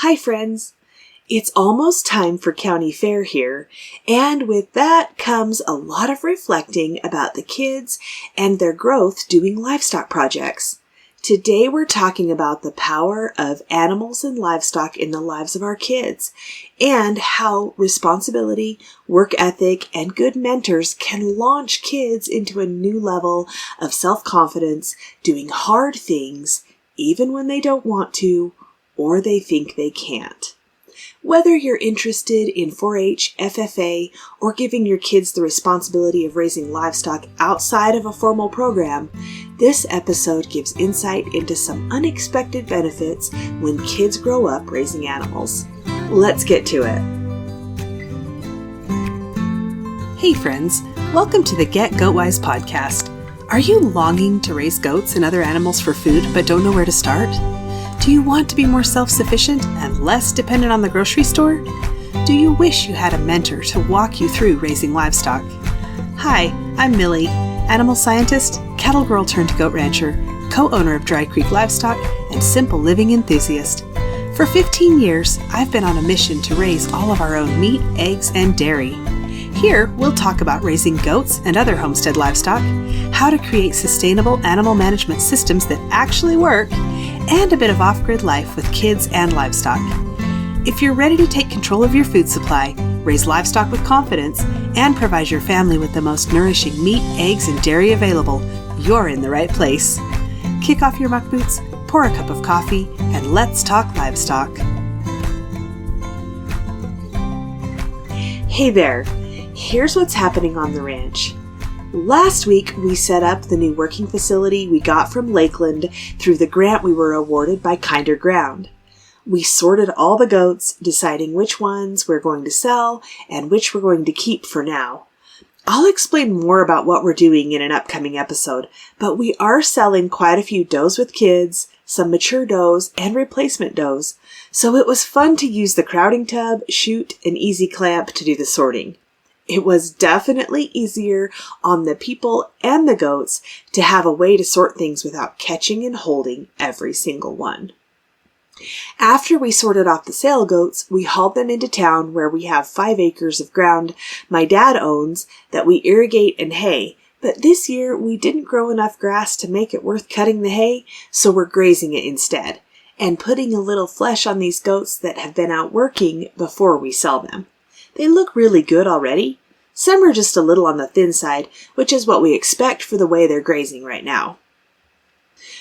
Hi friends! It's almost time for county fair here, and with that comes a lot of reflecting about the kids and their growth doing livestock projects. Today we're talking about the power of animals and livestock in the lives of our kids, and how responsibility, work ethic, and good mentors can launch kids into a new level of self-confidence, doing hard things, even when they don't want to, or they think they can't. Whether you're interested in 4-H, FFA, or giving your kids the responsibility of raising livestock outside of a formal program, this episode gives insight into some unexpected benefits when kids grow up raising animals. Let's get to it. Hey friends, welcome to the Get Goatwise podcast. Are you longing to raise goats and other animals for food but don't know where to start? Do you want to be more self-sufficient and less dependent on the grocery store? Do you wish you had a mentor to walk you through raising livestock? Hi, I'm Millie, animal scientist, cattle girl turned goat rancher, co-owner of Dry Creek Livestock, and simple living enthusiast. For 15 years, I've been on a mission to raise all of our own meat, eggs, and dairy. Here, we'll talk about raising goats and other homestead livestock, how to create sustainable animal management systems that actually work, and a bit of off-grid life with kids and livestock. If you're ready to take control of your food supply, raise livestock with confidence, and provide your family with the most nourishing meat, eggs, and dairy available, you're in the right place. Kick off your muck boots, pour a cup of coffee, and let's talk livestock. Hey there! Here's what's happening on the ranch. Last week, we set up the new working facility we got from Lakeland through the grant we were awarded by Kinder Ground. We sorted all the goats, deciding which ones we're going to sell and which we're going to keep for now. I'll explain more about what we're doing in an upcoming episode, but we are selling quite a few does with kids, some mature does, and replacement does, so it was fun to use the crowding tub, chute, and easy clamp to do the sorting. It was definitely easier on the people and the goats to have a way to sort things without catching and holding every single one. After we sorted off the sale goats, we hauled them into town where we have 5 acres of ground my dad owns that we irrigate and hay, but this year we didn't grow enough grass to make it worth cutting the hay, so we're grazing it instead, and putting a little flesh on these goats that have been out working before we sell them. They look really good already. Some are just a little on the thin side, which is what we expect for the way they're grazing right now.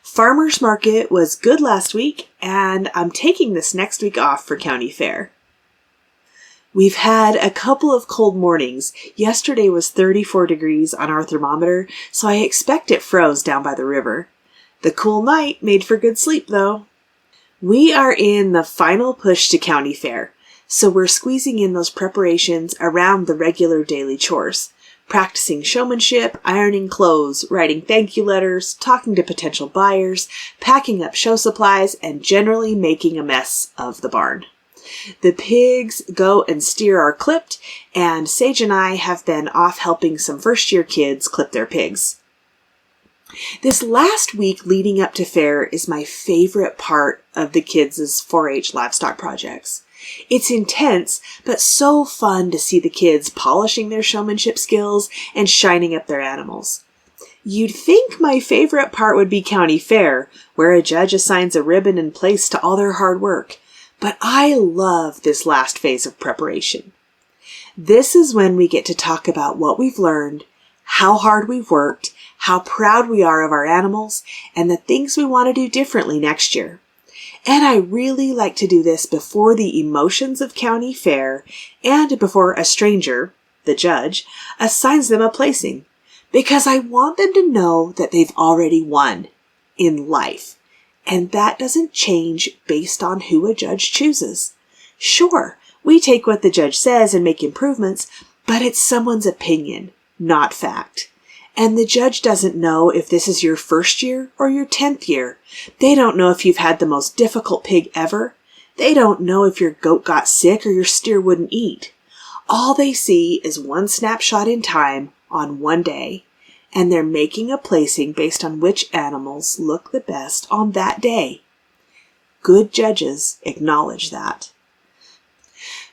Farmers Market was good last week, and I'm taking this next week off for county fair. We've had a couple of cold mornings. Yesterday was 34 degrees on our thermometer, so I expect it froze down by the river. The cool night made for good sleep, though. We are in the final push to county fair. So we're squeezing in those preparations around the regular daily chores, practicing showmanship, ironing clothes, writing thank you letters, talking to potential buyers, packing up show supplies, and generally making a mess of the barn. The pigs, goat, and steer are clipped, and Sage and I have been off helping some first-year kids clip their pigs. This last week leading up to fair is my favorite part of the kids' 4-H livestock projects. It's intense, but so fun to see the kids polishing their showmanship skills and shining up their animals. You'd think my favorite part would be county fair, where a judge assigns a ribbon and place to all their hard work, but I love this last phase of preparation. This is when we get to talk about what we've learned, how hard we've worked, how proud we are of our animals, and the things we want to do differently next year. And I really like to do this before the emotions of county fair and before a stranger, the judge, assigns them a placing, because I want them to know that they've already won in life. And that doesn't change based on who a judge chooses. Sure, we take what the judge says and make improvements, but it's someone's opinion, not fact. And the judge doesn't know if this is your first year or your 10th year. They don't know if you've had the most difficult pig ever. They don't know if your goat got sick or your steer wouldn't eat. All they see is one snapshot in time on one day, and they're making a placing based on which animals look the best on that day. good judges acknowledge that.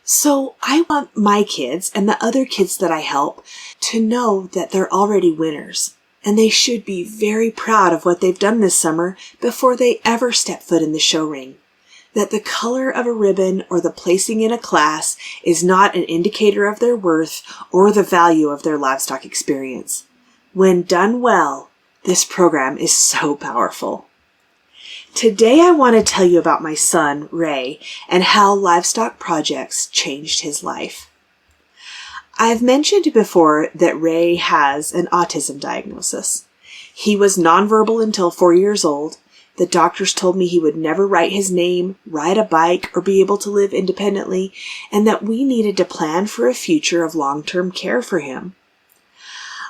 So I want my kids and the other kids that I help to know that they're already winners, and they should be very proud of what they've done this summer before they ever step foot in the show ring. That the color of a ribbon or the placing in a class is not an indicator of their worth or the value of their livestock experience. When done well, this program is so powerful. Today I want to tell you about my son, Ray, and how livestock projects changed his life. I've mentioned before that Ray has an autism diagnosis. He was nonverbal until 4 years old. The doctors told me he would never write his name, ride a bike, or be able to live independently, and that we needed to plan for a future of long-term care for him.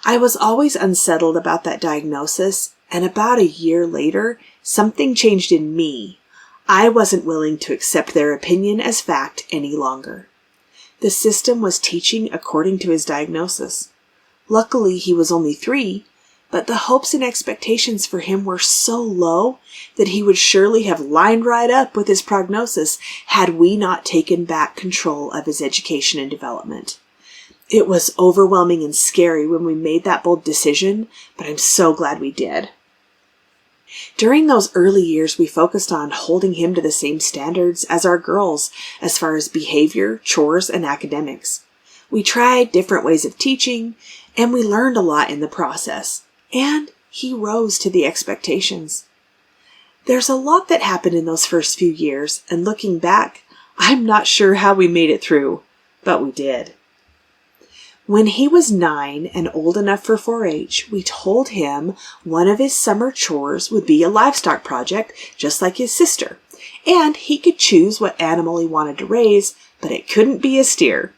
I was always unsettled about that diagnosis, and about a year later, something changed in me. I wasn't willing to accept their opinion as fact any longer. The system was teaching according to his diagnosis. Luckily, he was only 3, but the hopes and expectations for him were so low that he would surely have lined right up with his prognosis had we not taken back control of his education and development. It was overwhelming and scary when we made that bold decision, but I'm so glad we did. During those early years, we focused on holding him to the same standards as our girls as far as behavior, chores, and academics. We tried different ways of teaching, and we learned a lot in the process. And he rose to the expectations. There's a lot that happened in those first few years, and looking back, I'm not sure how we made it through, but we did. When he was 9 and old enough for 4-H, we told him one of his summer chores would be a livestock project, just like his sister, and he could choose what animal he wanted to raise, but it couldn't be a steer.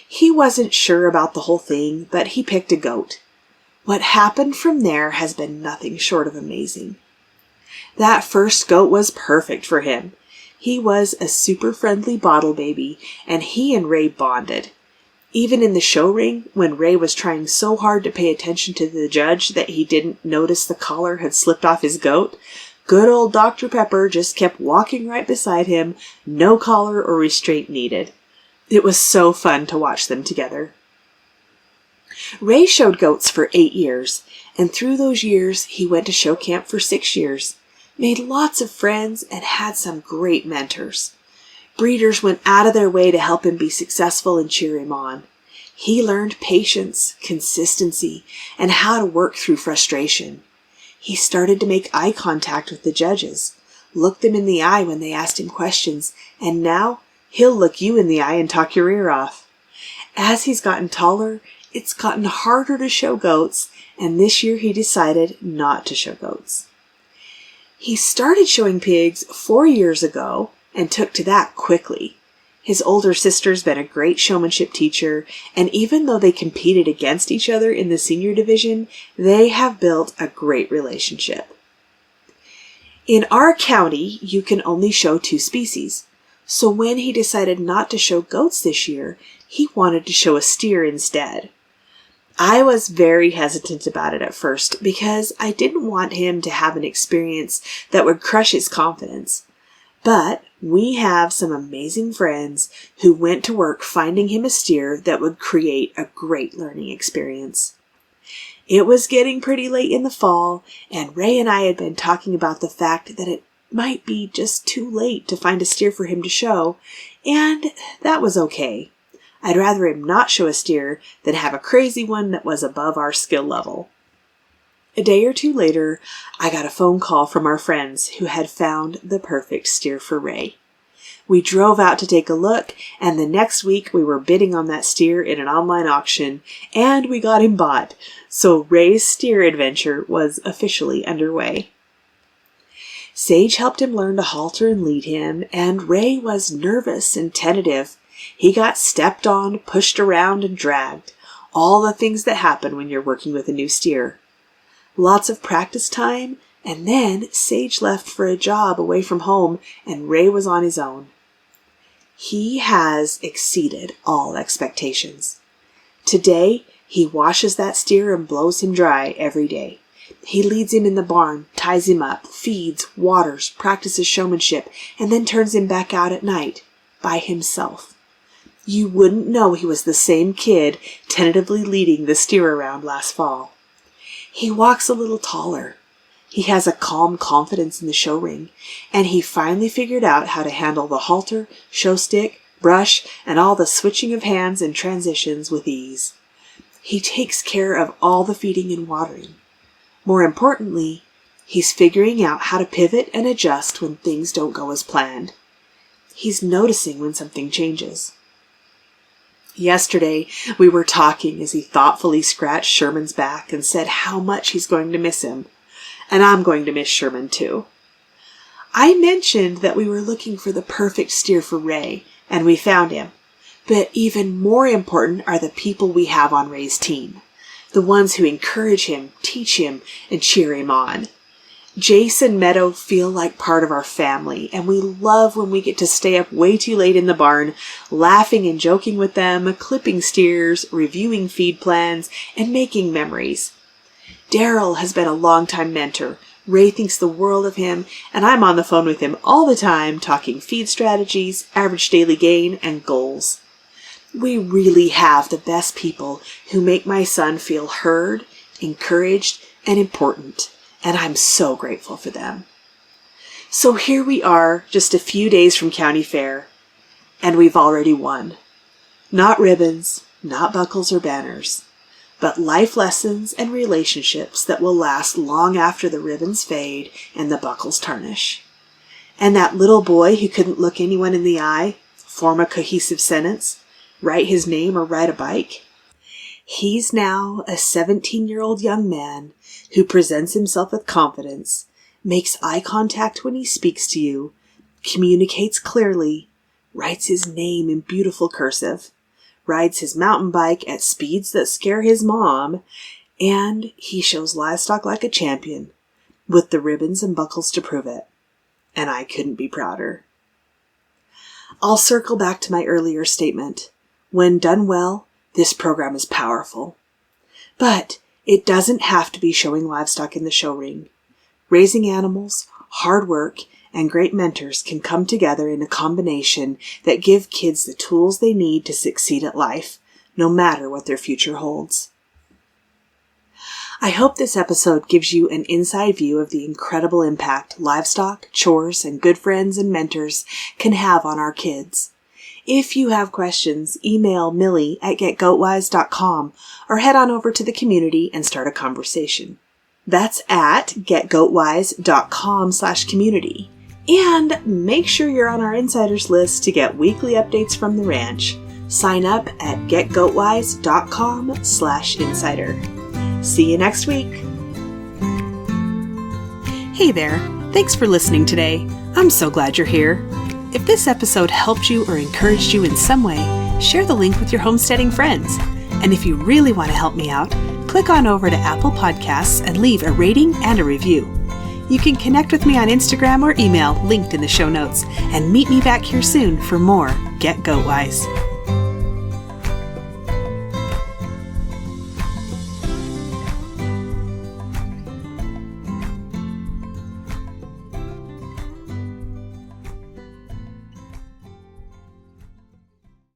He wasn't sure about the whole thing, but he picked a goat. What happened from there has been nothing short of amazing. That first goat was perfect for him. He was a super friendly bottle baby, and he and Ray bonded. Even in the show ring, when Ray was trying so hard to pay attention to the judge that he didn't notice the collar had slipped off his goat, good old Dr. Pepper just kept walking right beside him, no collar or restraint needed. It was so fun to watch them together. Ray showed goats for 8 years, and through those years he went to show camp for 6 years, made lots of friends, and had some great mentors. Breeders went out of their way to help him be successful and cheer him on. He learned patience, consistency, and how to work through frustration. He started to make eye contact with the judges, look them in the eye when they asked him questions, and now he'll look you in the eye and talk your ear off. As he's gotten taller, it's gotten harder to show goats, and this year he decided not to show goats. He started showing pigs 4 years ago and took to that quickly. His older sister's been a great showmanship teacher, and even though they competed against each other in the senior division, they have built a great relationship. In our county, you can only show 2 species, so when he decided not to show goats this year, he wanted to show a steer instead. I was very hesitant about it at first because I didn't want him to have an experience that would crush his confidence. But we have some amazing friends who went to work finding him a steer that would create a great learning experience. It was getting pretty late in the fall, and Ray and I had been talking about the fact that it might be just too late to find a steer for him to show, and that was okay. I'd rather him not show a steer than have a crazy one that was above our skill level. A day or 2 later, I got a phone call from our friends who had found the perfect steer for Ray. We drove out to take a look, and the next week we were bidding on that steer in an online auction, and we got him bought, so Ray's steer adventure was officially underway. Sage helped him learn to halter and lead him, and Ray was nervous and tentative. He got stepped on, pushed around, and dragged. All the things that happen when you're working with a new steer. Lots of practice time, and then Sage left for a job away from home, and Ray was on his own. He has exceeded all expectations. Today, he washes that steer and blows him dry every day. He leads him in the barn, ties him up, feeds, waters, practices showmanship, and then turns him back out at night, by himself. You wouldn't know he was the same kid tentatively leading the steer around last fall. He walks a little taller. He has a calm confidence in the show ring, and he finally figured out how to handle the halter, show stick, brush, and all the switching of hands and transitions with ease. He takes care of all the feeding and watering. More importantly, he's figuring out how to pivot and adjust when things don't go as planned. He's noticing when something changes. Yesterday, we were talking as he thoughtfully scratched Sherman's back and said how much he's going to miss him. And I'm going to miss Sherman too. I mentioned that we were looking for the perfect steer for Ray, and we found him. But even more important are the people we have on Ray's team. The ones who encourage him, teach him, and cheer him on. Jace and Meadow feel like part of our family, and we love when we get to stay up way too late in the barn, laughing and joking with them, clipping steers, reviewing feed plans, and making memories. Daryl has been a longtime mentor. Ray thinks the world of him, and I'm on the phone with him all the time talking feed strategies, average daily gain, and goals. We really have the best people who make my son feel heard, encouraged, and important, and I'm so grateful for them. So here we are, just a few days from County Fair, and we've already won. Not ribbons, not buckles or banners, but life lessons and relationships that will last long after the ribbons fade and the buckles tarnish. And that little boy who couldn't look anyone in the eye, form a cohesive sentence, write his name or ride a bike, he's now a 17-year-old young man who presents himself with confidence, makes eye contact when he speaks to you, communicates clearly, writes his name in beautiful cursive, rides his mountain bike at speeds that scare his mom, and he shows Livestock like a champion, with the ribbons and buckles to prove it. And I couldn't be prouder. I'll circle back to my earlier statement. When done well, this program is powerful. But it doesn't have to be showing livestock in the show ring. Raising animals, hard work, and great mentors can come together in a combination that give kids the tools they need to succeed at life, no matter what their future holds. I hope this episode gives you an inside view of the incredible impact Livestock, Chores, and good friends and mentors can have on our kids. If you have questions, email millie@getgoatwise.com or head on over to the community and start a conversation. That's at getgoatwise.com/community. And make sure you're on our insiders list to get weekly updates from the ranch. Sign up at getgoatwise.com/insider. See you next week. Hey there. Thanks for listening today. I'm so glad you're here. If this episode helped you or encouraged you in some way, share the link with your homesteading friends. And if you really want to help me out, click on over to Apple Podcasts and leave a rating and a review. You can connect with me on Instagram or email linked in the show notes, and meet me back here soon for more Get Goat Wise.